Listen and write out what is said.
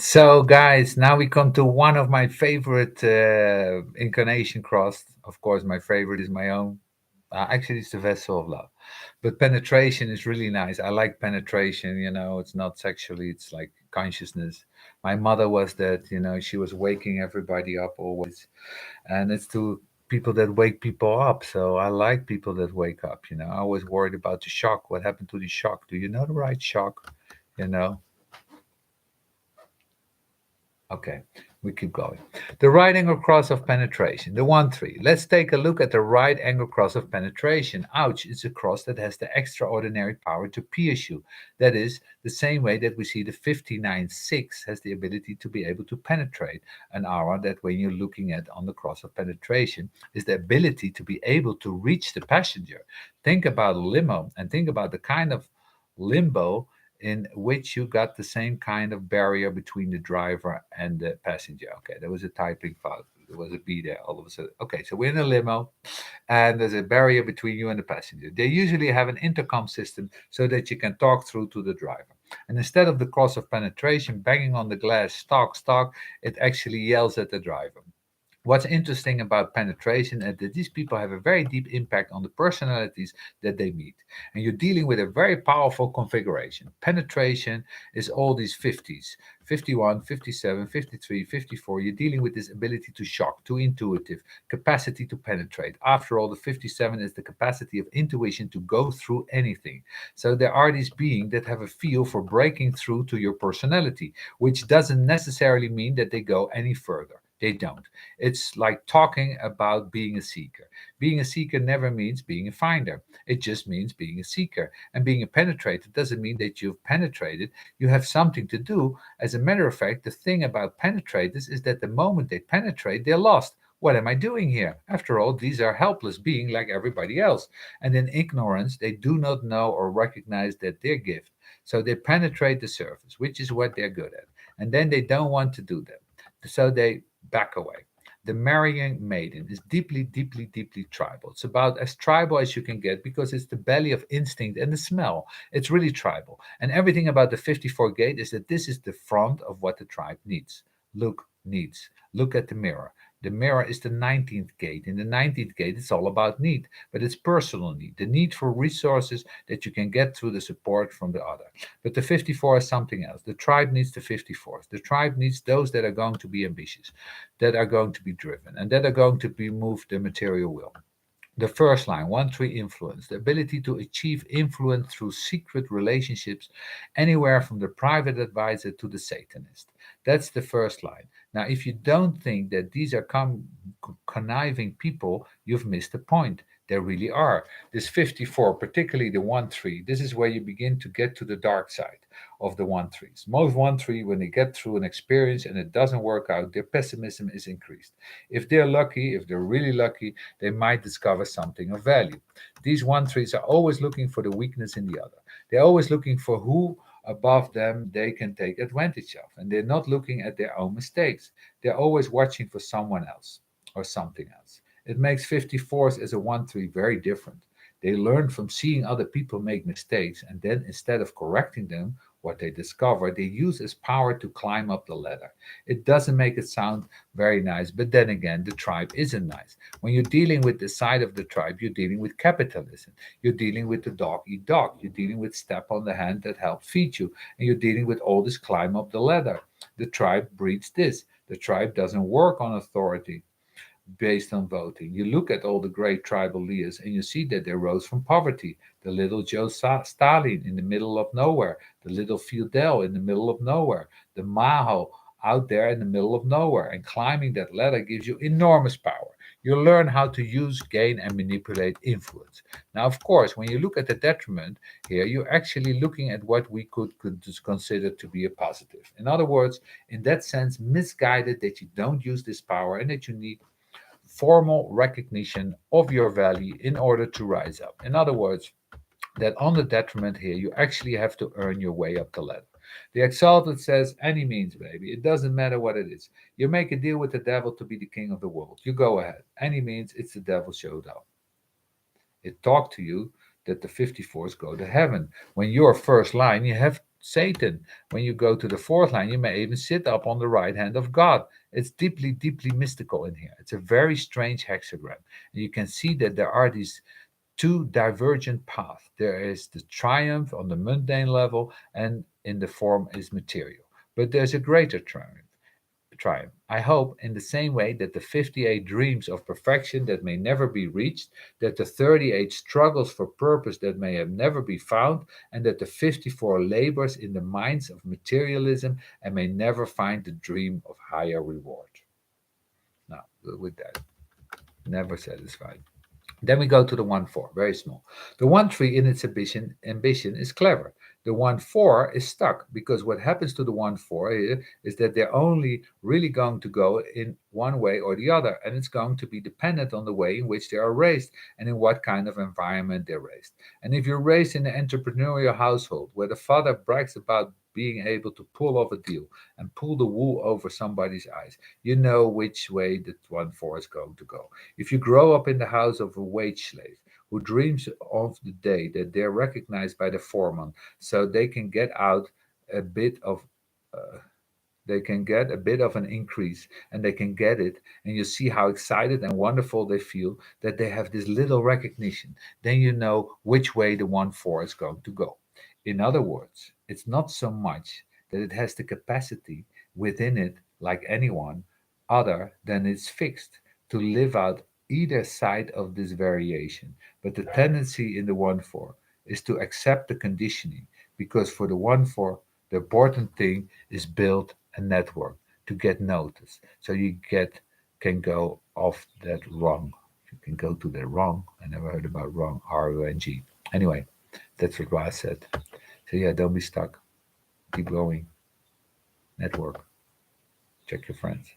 So, guys, now we come to one of my favorite incarnation cross. Of course, my favorite is my own. Actually, it's the vessel of love. But penetration is really nice. I like penetration. It's not sexually, it's like consciousness. My mother was that, she was waking everybody up always. And it's to people that wake people up. So I like people that wake up. I always worried about the shock. What happened to the shock? Do you know the right shock? You know? Okay, we keep going. The right angle cross of penetration, the 1 3. Let's take a look at the right angle cross of penetration. Ouch, it's a cross that has the extraordinary power to pierce you. That is, the same way that we see the 59 6 has the ability to be able to penetrate. An aura that, when you're looking at on the cross of penetration, is the ability to be able to reach the passenger. Think about a limo and think about the kind of limbo in which you got the same kind of barrier between the driver and the passenger. Okay, there was a typing fault. There was a B there all of a sudden. Okay, so we're in a limo and there's a barrier between you and the passenger. They usually have an intercom system so that you can talk through to the driver. And instead of the cross of penetration banging on the glass, stock, it actually yells at the driver. What's interesting about penetration is that these people have a very deep impact on the personalities that they meet. And you're dealing with a very powerful configuration. Penetration is all these 50s, 51, 57, 53, 54. You're dealing with this ability to shock, to intuitive, capacity to penetrate. After all, the 57 is the capacity of intuition to go through anything. So there are these beings that have a feel for breaking through to your personality, which doesn't necessarily mean that they go any further. They don't. It's like talking about being a seeker. Being a seeker never means being a finder. It just means being a seeker. And being a penetrator doesn't mean that you've penetrated. You have something to do. As a matter of fact, the thing about penetrators is that the moment they penetrate, they're lost. What am I doing here? After all, these are helpless beings like everybody else. And in ignorance, they do not know or recognize that they're gift. So they penetrate the surface, which is what they're good at. And then they don't want to do that. So they back away. The marrying maiden is deeply, deeply, deeply tribal. It's about as tribal as you can get because it's the belly of instinct and the smell. It's really tribal. And everything about the 54 gate is that this is the front of what the tribe needs. Needs. Look at the mirror. The mirror is the 19th gate. In the 19th gate, it's all about need, but it's personal need, the need for resources that you can get through the support from the other. But the 54 is something else. The tribe needs the 54th. The tribe needs those that are going to be ambitious, that are going to be driven, and that are going to be moved the material will. The first line, 1 3 influence, the ability to achieve influence through secret relationships, anywhere from the private advisor to the Satanist. That's the first line. Now, if you don't think that these are conniving people, you've missed the point. They really are. This 54, particularly the 1 3, this is where you begin to get to the dark side of the 1 3s. Most 1 3, when they get through an experience and it doesn't work out, their pessimism is increased. If they're lucky, if they're really lucky, they might discover something of value. These 1 3s are always looking for the weakness in the other. They're always looking for who above them they can take advantage of. And they're not looking at their own mistakes. They're always watching for someone else or something else. It makes 54s as a 1 3 very different. They learn from seeing other people make mistakes, and then instead of correcting them, what they discover, they use as power to climb up the ladder. It doesn't make it sound very nice, but then again, the tribe isn't nice. When you're dealing with the side of the tribe, you're dealing with capitalism. You're dealing with the dog eat dog. You're dealing with step on the hand that helped feed you. And you're dealing with all this climb up the ladder. The tribe breeds this. The tribe doesn't work on authority based on voting. You look at all the great tribal leaders and you see that they rose from poverty. The little Stalin in the middle of nowhere, the little Fidel in the middle of nowhere, the Mao out there in the middle of nowhere. And climbing that ladder gives you enormous power. You learn how to use, gain, and manipulate influence. Now, of course, when you look at the detriment here, you're actually looking at what we could just consider to be a positive. In other words, in that sense, misguided that you don't use this power and that you need formal recognition of your value in order to rise up. In other words, that on the detriment here, you actually have to earn your way up the ladder. The exalted says, any means, baby. It doesn't matter what it is. You make a deal with the devil to be the king of the world. You go ahead. Any means, it's the devil's showdown. It talked to you that the 54s go to heaven. When you're first line, you have Satan. When you go to the fourth line, you may even sit up on the right hand of God. It's deeply, deeply mystical in here. It's a very strange hexagram. And you can see that there are these two divergent paths. There is the triumph on the mundane level, and in the form is material. But there's a greater triumph. I hope, in the same way that the 58 dreams of perfection that may never be reached, that the 38 struggles for purpose that may have never be found, and that the 54 labors in the mines of materialism and may never find the dream of higher reward. Now, with that, never satisfied. Then we go to the 1-4, very small. The 1-3 in its ambition is clever. The 1-4 is stuck because what happens to the 1-4 is that they're only really going to go in one way or the other, and it's going to be dependent on the way in which they are raised and in what kind of environment they're raised. And if you're raised in an entrepreneurial household where the father brags about being able to pull off a deal and pull the wool over somebody's eyes, you know which way the 1-4 is going to go. If you grow up in the house of a wage slave who dreams of the day that they're recognized by the foreman so they can get out a bit of they can get a bit of an increase and they can get it, and you see how excited and wonderful they feel that they have this little recognition, then you know which way the 1-4 is going to go. In other words, it's not so much that it has the capacity within it, like anyone, other than it's fixed to live out either side of this variation. But the tendency in the 1-4 is to accept the conditioning, because for the 1-4, the important thing is build a network to get noticed. So you can go off that wrong. You can go to the wrong. I never heard about wrong, RONG. Anyway, that's what Ra said. So yeah, don't be stuck. Keep going. Network. Check your friends.